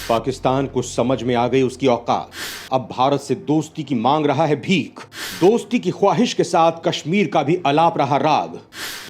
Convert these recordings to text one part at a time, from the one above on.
पाकिस्तान को समझ में आ गई उसकी औकात। अब भारत से दोस्ती की मांग रहा है भीख। दोस्ती की ख्वाहिश के साथ कश्मीर का भी अलाप रहा राग।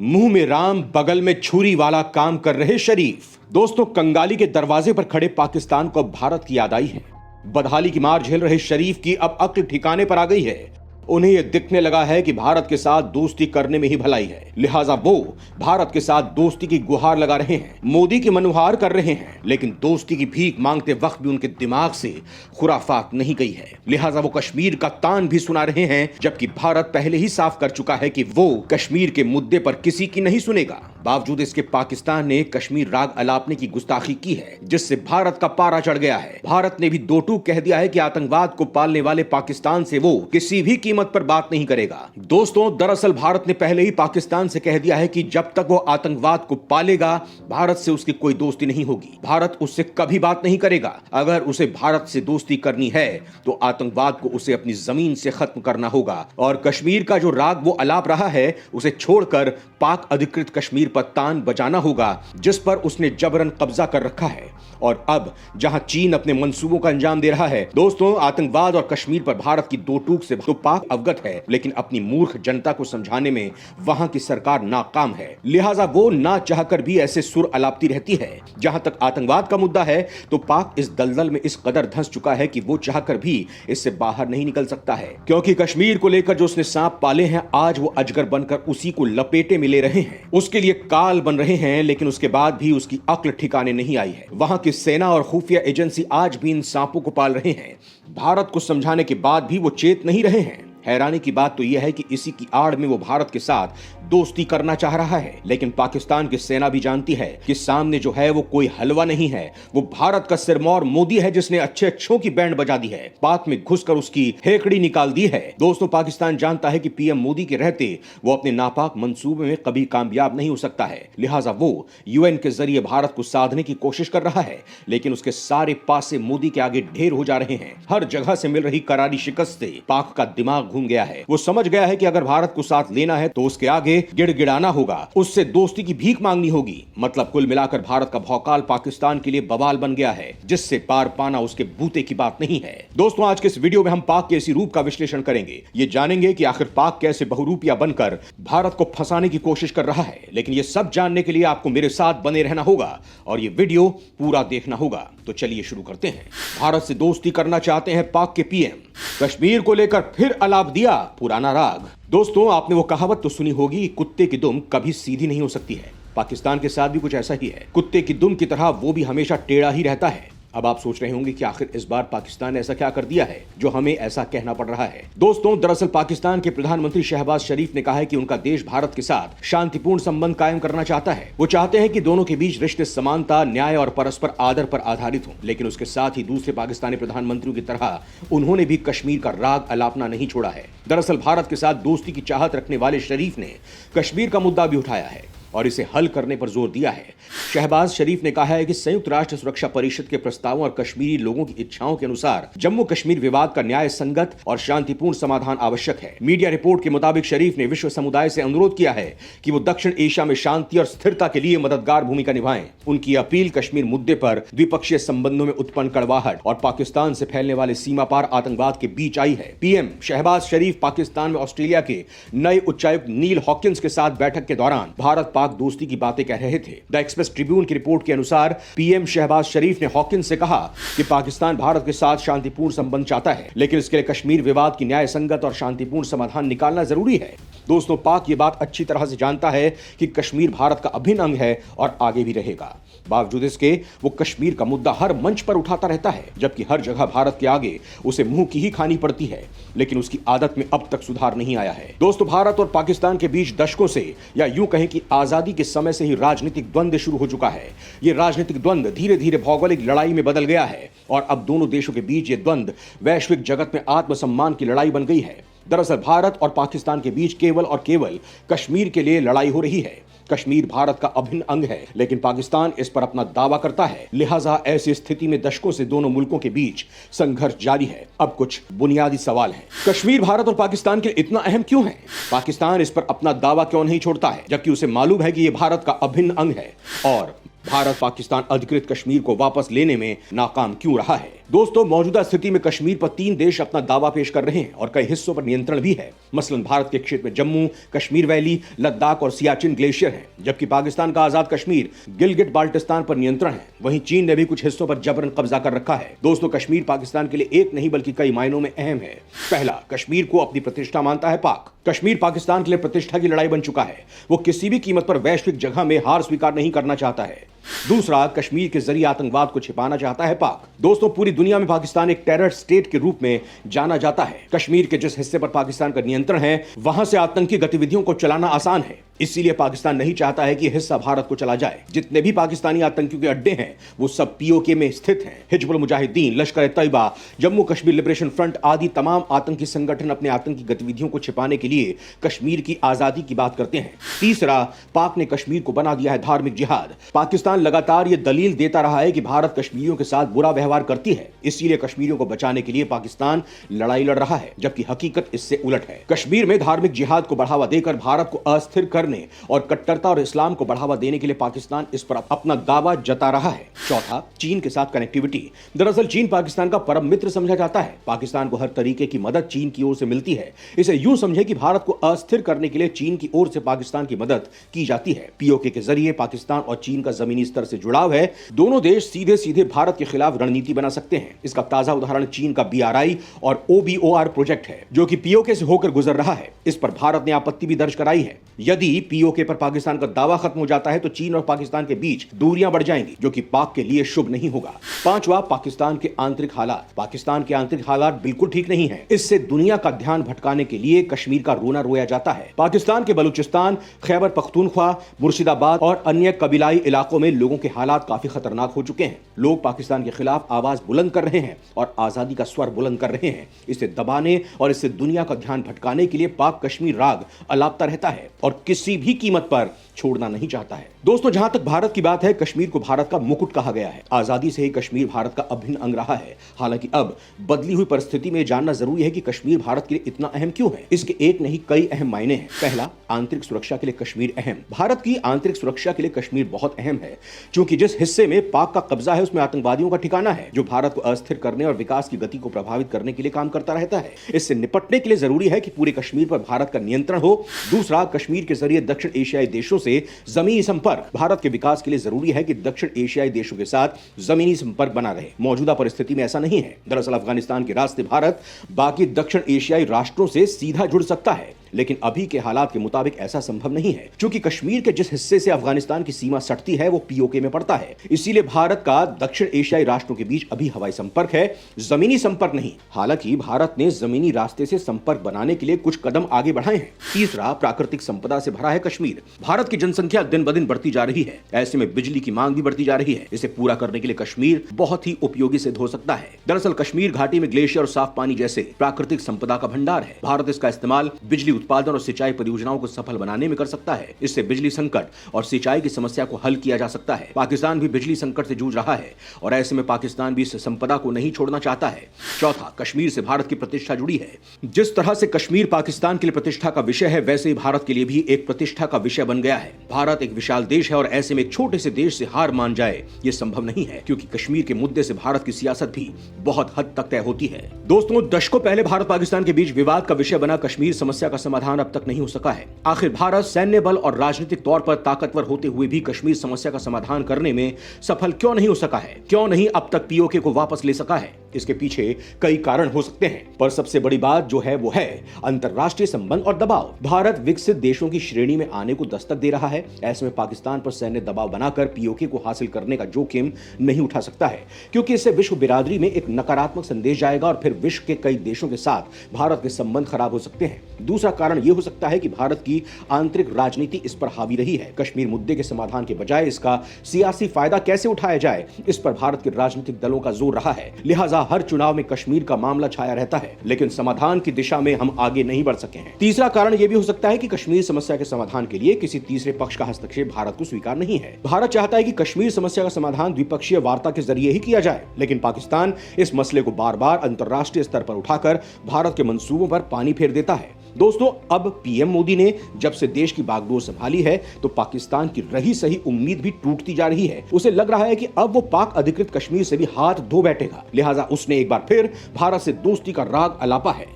मुंह में राम बगल में छुरी वाला काम कर रहे शरीफ। दोस्तों, कंगाली के दरवाजे पर खड़े पाकिस्तान को अब भारत की याद आई है। बदहाली की मार झेल रहे शरीफ की अब अक्ल ठिकाने पर आ गई है। उन्हें यह दिखने लगा है कि भारत के साथ दोस्ती करने में ही भलाई है, लिहाजा वो भारत के साथ दोस्ती की गुहार लगा रहे हैं, मोदी की मनुहार कर रहे हैं। लेकिन दोस्ती की भीख मांगते वक्त भी उनके दिमाग से खुराफात नहीं गई है, लिहाजा वो कश्मीर का तान भी सुना रहे हैं, जबकि भारत पहले ही साफ कर चुका है कि वो कश्मीर के मुद्दे पर किसी की नहीं सुनेगा। बावजूद इसके पाकिस्तान ने कश्मीर राग अलापने की गुस्ताखी की है, जिससे भारत का पारा चढ़ गया है। भारत ने भी दो टूक कह दिया है कि आतंकवाद को पालने वाले पाकिस्तान से वो किसी भी कीमत पर बात नहीं करेगा। दोस्तों, दरअसल भारत ने पहले ही पाकिस्तान से कह दिया है कि जब तक वो आतंकवाद को पालेगा, भारत से उसकी कोई दोस्ती नहीं होगी। भारत उससे कभी बात नहीं करेगा। अगर उसे भारत से दोस्ती करनी है तो आतंकवाद को उसे अपनी जमीन से खत्म करना होगा। और कश्मीर का जो राग वो अलाप रहा है, उसे छोड़कर पाक अधिकृत कश्मीर पर तान बजाना होगा, जिस पर उसने जबरन कब्जा कर रखा है। और अब जहां चीन अपने मंसूबों का अंजाम दे रहा है, दोस्तों, आतंकवाद और कश्मीर पर भारत की दो टूक से तो पाक अवगत है, लेकिन अपनी मूर्ख जनता को समझाने में वहां की सरकार नाकाम है। लिहाजा वो ना चाहकर भी ऐसे सुर अलापती रहती है। जहां तक आतंकवाद का मुद्दा है, तो पाक इस दलदल में इस कदर धंस चुका है कि वो चाहकर भी इससे बाहर नहीं निकल सकता है, क्योंकि कश्मीर को लेकर जो उसने सांप पाले हैं, आज वो अजगर बनकर उसी को लपेटे में ले रहे हैं, उसके लिए काल बन रहे हैं। लेकिन उसके बाद भी उसकी अक्ल ठिकाने नहीं आई है। वहां की सेना और खुफिया एजेंसी आज भी इन सांपों को पाल रहे हैं। भारत को समझाने के बाद भी वो चेत नहीं रहे हैं। हैरानी की बात तो यह है कि इसी की आड़ में वो भारत के साथ दोस्ती करना चाह रहा है। लेकिन पाकिस्तान की सेना भी जानती है कि सामने जो है वो कोई हलवा नहीं है, वो भारत का सिरमौर मोदी है, जिसने अच्छे अच्छों की बैंड बजा दी है, पाक में घुसकर उसकी हेकड़ी निकाल दी है। दोस्तों, पाकिस्तान जानता है कि पीएम मोदी के रहते वो अपने नापाक मंसूबे में कभी कामयाब नहीं हो सकता है। लिहाजा वो यूएन के जरिए भारत को साधने की कोशिश कर रहा है, लेकिन उसके सारे पासे मोदी के आगे ढेर हो जा रहे हैं। हर जगह से मिल रही करारी शिकस्त से पाक का दिमाग घूम गया है। वो समझ गया है कि अगर भारत को साथ लेना है तो उसके आगे गिड़गिड़ाना होगा, उससे दोस्ती की भीख मांगनी होगी। मतलब कुल मिलाकर भारत का भौकाल पाकिस्तान के लिए बवाल बन गया है, जिससे पार पाना उसके बूते की बात नहीं है। दोस्तों, आज के इस वीडियो में हम पाक के इसी रूप का विश्लेषण करेंगे। ये जानेंगे कि आखिर पाक कैसे बहुरूपिया बनकर भारत को फंसाने की कोशिश कर रहा है। लेकिन ये सब जानने के लिए आपको मेरे साथ बने रहना होगा और ये वीडियो पूरा देखना होगा। तो चलिए शुरू करते हैं। भारत से दोस्ती करना चाहते हैं पाक के पीएम, कश्मीर को लेकर फिर अलाप दिया पुराना राग। दोस्तों, आपने वो कहावत तो सुनी होगी, कुत्ते की दुम कभी सीधी नहीं हो सकती है। पाकिस्तान के साथ भी कुछ ऐसा ही है। कुत्ते की दुम की तरह वो भी हमेशा टेढ़ा ही रहता है। अब आप सोच रहे होंगे कि आखिर इस बार पाकिस्तान ने ऐसा क्या कर दिया है जो हमें ऐसा कहना पड़ रहा है। दोस्तों, दरअसल पाकिस्तान के प्रधानमंत्री शहबाज शरीफ ने कहा है कि उनका देश भारत के साथ शांतिपूर्ण संबंध कायम करना चाहता है। वो चाहते हैं कि दोनों के बीच रिश्ते समानता, न्याय और परस्पर आदर पर आधारित हों। लेकिन उसके साथ ही दूसरे पाकिस्तानी प्रधानमंत्रियों की तरह उन्होंने भी कश्मीर का राग अलापना नहीं छोड़ा है। दरअसल भारत के साथ दोस्ती की चाहत रखने वाले शरीफ ने कश्मीर का मुद्दा भी उठाया है और इसे हल करने पर जोर दिया है। शहबाज शरीफ ने कहा है कि संयुक्त राष्ट्र सुरक्षा परिषद के प्रस्तावों और कश्मीरी लोगों की इच्छाओं के अनुसार जम्मू कश्मीर विवाद का न्याय संगत और शांतिपूर्ण समाधान आवश्यक है। मीडिया रिपोर्ट के मुताबिक शरीफ ने विश्व समुदाय से अनुरोध किया है कि वो दक्षिण एशिया में शांति और स्थिरता के लिए मददगार भूमिका निभाएं। उनकी अपील कश्मीर मुद्दे पर द्विपक्षीय संबंधों में उत्पन्न कड़वाहट और पाकिस्तान से फैलने वाले सीमा पार आतंकवाद के बीच आई है। पीएम शहबाज शरीफ पाकिस्तान में ऑस्ट्रेलिया के नए उच्चायुक्त नील हॉकिंस के साथ बैठक के दौरान भारत दोस्ती की बातें कह रहे थे। द एक्सप्रेस ट्रिब्यून की रिपोर्ट के अनुसार पीएम शहबाज शरीफ ने हॉकिंस से कहा कि पाकिस्तान भारत के साथ शांतिपूर्ण संबंध चाहता है, लेकिन इसके लिए कश्मीर विवाद की न्याय संगत और शांतिपूर्ण समाधान निकालना जरूरी है। दोस्तों, पाक ये बात अच्छी तरह से जानता है कि कश्मीर भारत का अभिन्न अंग है और आगे भी रहेगा। बावजूद इसके वो कश्मीर का मुद्दा हर मंच पर उठाता रहता है, जबकि हर जगह भारत के आगे उसे मुंह की ही खानी पड़ती है। लेकिन उसकी आदत में अब तक सुधार नहीं आया है। दोस्तों, भारत और पाकिस्तान के बीच दशकों से, या यूं कहें कि आजादी के समय से ही राजनीतिक द्वंद्व शुरू हो चुका है। ये राजनीतिक द्वंद्व धीरे धीरे भौगोलिक लड़ाई में बदल गया है और अब दोनों देशों के बीच ये द्वंद्व वैश्विक जगत में आत्मसम्मान की लड़ाई बन गई है। दरअसल भारत और पाकिस्तान के बीच केवल और केवल कश्मीर के लिए लड़ाई हो रही है। कश्मीर भारत का अभिन्न अंग है, लेकिन पाकिस्तान इस पर अपना दावा करता है। लिहाजा ऐसी स्थिति में दशकों से दोनों मुल्कों के बीच संघर्ष जारी है। अब कुछ बुनियादी सवाल हैं। कश्मीर भारत और पाकिस्तान के लिए इतना अहम क्यों है? पाकिस्तान इस पर अपना दावा क्यों नहीं छोड़ता है, जबकि उसे मालूम है कि यह भारत का अभिन्न अंग है और भारत पाकिस्तान अधिकृत कश्मीर को वापस लेने में नाकाम क्यों रहा है? दोस्तों, मौजूदा स्थिति में कश्मीर पर 3 देश अपना दावा पेश कर रहे हैं और कई हिस्सों पर नियंत्रण भी है। मसलन भारत के क्षेत्र में जम्मू, कश्मीर वैली, लद्दाख और सियाचिन ग्लेशियर है, जबकि पाकिस्तान का आजाद कश्मीर, गिलगिट बाल्टिस्तान पर नियंत्रण है। वहीं चीन ने भी कुछ हिस्सों पर जबरन कब्जा कर रखा है। दोस्तों, कश्मीर पाकिस्तान के लिए एक नहीं बल्कि कई मायनों में अहम है। पहला, कश्मीर को अपनी प्रतिष्ठा मानता है पाक। कश्मीर पाकिस्तान के लिए प्रतिष्ठा की लड़ाई बन चुका है। वो किसी भी कीमत पर वैश्विक जगह में हार स्वीकार नहीं करना चाहता है। दूसरा, कश्मीर के जरिए आतंकवाद को छिपाना चाहता है पाक। दोस्तों, पूरी दुनिया में पाकिस्तान एक टेरर स्टेट के रूप में जाना जाता है। कश्मीर के जिस हिस्से पर पाकिस्तान का नियंत्रण है, वहां से आतंकी गतिविधियों को चलाना आसान है। इसीलिए पाकिस्तान नहीं चाहता है कि हिस्सा भारत को चला जाए। जितने भी पाकिस्तानी आतंकियों के अड्डे हैं, वो सब पीओके में स्थित हैं। हिजबुल मुजाहिदीन, लश्कर-ए-तैयबा, जम्मू कश्मीर लिबरेशन फ्रंट आदि तमाम आतंकी संगठन अपने आतंकी गतिविधियों को छिपाने के लिए कश्मीर की आजादी की बात करते हैं। तीसरा, पाक ने कश्मीर को बना दिया है धार्मिक जिहाद। पाकिस्तान लगातार ये दलील देता रहा है कि भारत कश्मीरियों के साथ बुरा व्यवहार करती है, इसीलिए कश्मीरियों को बचाने के लिए पाकिस्तान लड़ाई लड़ रहा है, जबकि हकीकत इससे उलट है। कश्मीर में धार्मिक जिहाद को बढ़ावा देकर भारत को अस्थिर करने और कट्टरता और इस्लाम को बढ़ावा देने के लिए पाकिस्तान इस पर अपना दावा जता रहा है। चौथा, चीन के साथ कनेक्टिविटी। दरअसल चीन पाकिस्तान का परम मित्र समझा जाता है। पाकिस्तान को हर तरीके की मदद चीन की ओर से मिलती है। इसे यूं समझे कि भारत को अस्थिर करने के लिए चीन की ओर से पाकिस्तान की मदद की जाती है। पीओके के जरिए पाकिस्तान और चीन का जमीनी स्तर से जुड़ाव है। दोनों देश सीधे सीधे भारत के खिलाफ रणनीति बना सकते हैं। इसका ताजा उदाहरण चीन का BRI और OBOR प्रोजेक्ट है, जो कि पीओके से होकर गुजर रहा है। इस पर भारत ने आपत्ति भी दर्ज कराई है। यदि पीओके पर पाकिस्तान का दावा खत्म हो जाता है तो चीन और पाकिस्तान के बीच दूरियां बढ़ जाएंगी, जो कि पाक के लिए शुभ नहीं होगा। पांचवा, पाकिस्तान के आंतरिक हालात। पाकिस्तान के आंतरिक हालात बिल्कुल ठीक नहीं है। इससे दुनिया का ध्यान भटकाने के लिए कश्मीर का रोना रोया जाता है। पाकिस्तान के बलूचिस्तान, खैबर पख्तूनख्वा, मुर्शिदाबाद और अन्य कबीलाई इलाकों में लोगों के हालात काफी खतरनाक हो चुके हैं। लोग पाकिस्तान के खिलाफ आवाज बुलंद कर रहे हैं और आजादी का स्वर बुलंद कर रहे हैं। इसे दबाने और इससे दुनिया का ध्यान भटकाने के लिए पाक कश्मीर राग अलापता रहता है और किसी भी कीमत पर छोड़ना नहीं चाहता है। दोस्तों, जहां तक भारत की बात है, कश्मीर को भारत का मुकुट कहा गया है। आजादी से ही कश्मीर भारत का अभिन्न अंग रहा है। हालांकि अब बदली हुई परिस्थिति में जानना जरूरी है कि कश्मीर भारत के लिए इतना अहम क्यों है। इसके एक नहीं कई अहम मायने हैं। पहला, आंतरिक सुरक्षा के लिए कश्मीर अहम। भारत की आंतरिक सुरक्षा के लिए कश्मीर बहुत अहम है, क्योंकि जिस हिस्से में पाक का कब्जा है उसमें आतंकवादियों का ठिकाना है, जो भारत को अस्थिर करने और विकास की गति को प्रभावित करने के लिए काम करता रहता है। इससे निपटने के लिए जरूरी है कि पूरे कश्मीर पर भारत का नियंत्रण हो। दूसरा, कश्मीर के जरिए दक्षिण एशियाई देशों से जमीनी संपर्क। भारत के विकास के लिए जरूरी है कि दक्षिण एशियाई देशों के साथ जमीनी संपर्क बना रहे। मौजूदा परिस्थिति में ऐसा नहीं है। दरअसल अफगानिस्तान के रास्ते भारत बाकी दक्षिण एशियाई राष्ट्रों से सीधा जुड़ सकता है, लेकिन अभी के हालात के मुताबिक ऐसा संभव नहीं है, क्योंकि कश्मीर के जिस हिस्से से अफगानिस्तान की सीमा सटती है वो पीओके में पड़ता है। इसीलिए भारत का दक्षिण एशियाई राष्ट्रों के बीच अभी हवाई संपर्क है, जमीनी संपर्क नहीं। हालांकि भारत ने जमीनी रास्ते से संपर्क बनाने के लिए कुछ कदम आगे बढ़ाए हैं। तीसरा, प्राकृतिक संपदा से भरा है कश्मीर। भारत की जनसंख्या दिन ब दिन बढ़ती जा रही है। ऐसे में बिजली की मांग भी बढ़ती जा रही है। इसे पूरा करने के लिए कश्मीर बहुत ही उपयोगी सिद्ध हो सकता है। दरअसल कश्मीर घाटी में ग्लेशियर और साफ पानी जैसे प्राकृतिक संपदा का भंडार है। भारत इसका इस्तेमाल बिजली उत्पादन और सिंचाई परियोजनाओं को सफल बनाने में कर सकता है। इससे बिजली संकट और सिंचाई की समस्या को हल किया जा सकता है। पाकिस्तान भी बिजली संकट से जूझ रहा है और ऐसे में पाकिस्तान भी इस संपदा को नहीं छोड़ना चाहता है। चौथा, कश्मीर से भारत की प्रतिष्ठा जुड़ी है। जिस तरह से कश्मीर पाकिस्तान के लिए प्रतिष्ठा का विषय है, वैसे ही भारत के लिए भी एक प्रतिष्ठा का विषय बन गया है। भारत एक विशाल देश है और ऐसे में एक छोटे से देश से हार मान जाए ये संभव नहीं है, क्योंकि कश्मीर के मुद्दे से भारत की सियासत भी बहुत हद तक तय होती है। दोस्तों, दशकों पहले भारत पाकिस्तान के बीच विवाद का विषय बना कश्मीर समस्या का समाधान अब तक नहीं हो सका है। आखिर भारत सैन्य बल और राजनीतिक तौर पर ताकतवर होते हुए भी कश्मीर समस्या का समाधान करने में सफल क्यों नहीं हो सका है? क्यों नहीं अब तक पीओके को वापस ले सका है? इसके पीछे कई कारण हो सकते हैं, पर सबसे बड़ी बात जो है वो है अंतरराष्ट्रीय संबंध और दबाव। भारत विकसित देशों की श्रेणी में आने को दस्तक दे रहा है। ऐसे में पाकिस्तान पर सैन्य दबाव बनाकर पीओके को हासिल करने का जोखिम नहीं उठा सकता है, क्योंकि इससे विश्व बिरादरी में एक नकारात्मक संदेश जाएगा और फिर विश्व के कई देशों के साथ भारत के संबंध खराब हो सकते हैं। दूसरा कारण यह हो सकता है कि भारत की आंतरिक राजनीति इस पर हावी रही है। कश्मीर मुद्दे के समाधान के बजाय इसका सियासी फायदा कैसे उठाया जाए, इस पर भारत के राजनीतिक दलों का जोर रहा है। लिहाजा हर चुनाव में कश्मीर का मामला छाया रहता है, लेकिन समाधान की दिशा में हम आगे नहीं बढ़ सके हैं। तीसरा कारण यह भी हो सकता है कि कश्मीर समस्या के समाधान के लिए किसी तीसरे पक्ष का हस्तक्षेप भारत को स्वीकार नहीं है। भारत चाहता है कि कश्मीर समस्या का समाधान द्विपक्षीय वार्ता के जरिए ही किया जाए, लेकिन पाकिस्तान इस मसले को बार बार अंतर्राष्ट्रीय स्तर पर उठाकर भारत के मंसूबों पर पानी फेर देता है। दोस्तों, अब पीएम मोदी ने जब से देश की बागडोर संभाली है तो पाकिस्तान की रही सही उम्मीद भी टूटती जा रही है। उसे लग रहा है कि अब वो पाक अधिकृत कश्मीर से भी हाथ धो बैठेगा, लिहाजा उसने एक बार फिर भारत से दोस्ती का राग अलापा है।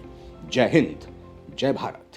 जय हिंद, जय भारत।